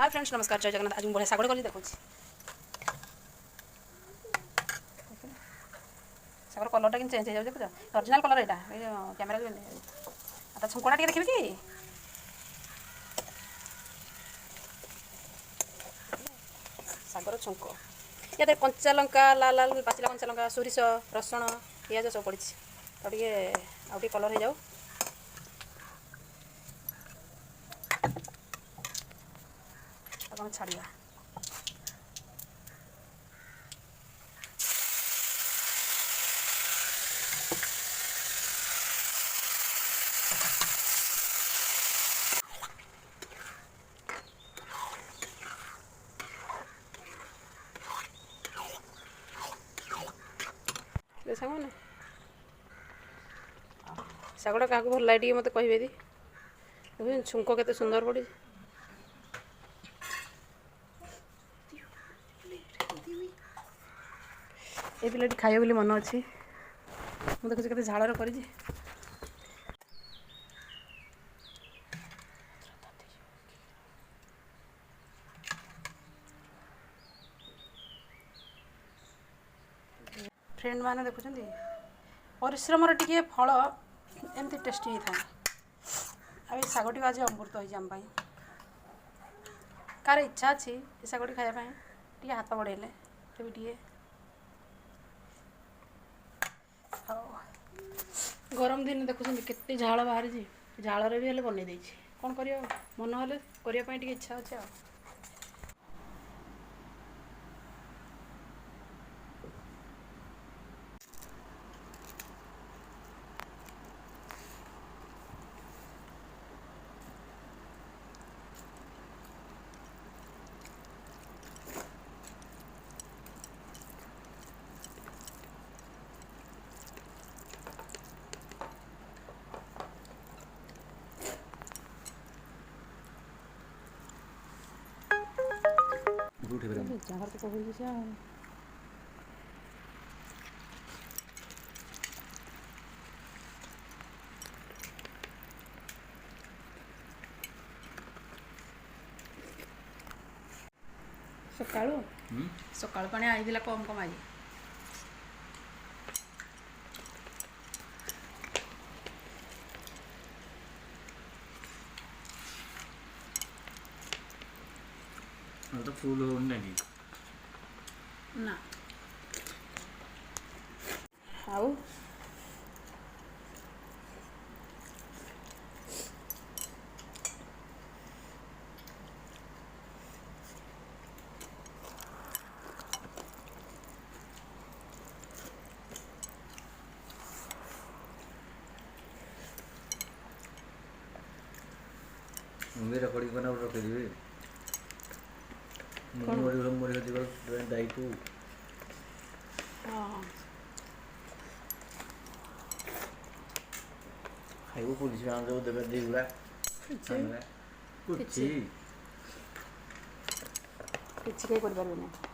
Hi friends नमस्कार जय जगन्नाथ। आज बढ़िया शागड़ कली देखो शागर कलरटा कि चेंज हो देखो ओरिजिनल कलर यहाँ कैमेरा तो छुंकटा टे देखिए कि शागर छुंक या कंचा लंका लाल लाल पाचिला कंचा लंका सोरिष रसुण पिज सब पड़ी तो टे कलर हो जाऊ छाड़ा सामने शागटा क्या भल लगे मत कहे दी छुंक के सुंदर पड़ी ये पिलाटी खाइए बोली मन अच्छी मुझे देखुच के झाड़र कर फ्रेंड मैंने देखुं परिश्रम टी फल एमती टेस्टी होता है आ शागटी आज अमृत होम कार इच्छा अच्छी ये शागटी खायापी टी हाथ बढ़ेले टे गरम दिन देखुं के झाड़ बाहरी झाड़े भी बनई दे कौन कर मन हेल्ले करने इच्छा अच्छे आ चाहर तो कबूल से सकाळू सकाळू पानी आई दिला कम कम आई तो फूल हो नहीं ना आउ मुझे रिकॉर्डिंग बना रख देबे मोरी दाई को हाँ खाइबो पुलिस में जो देबे देगुला कुछ किसी कहीं कर पारबे ना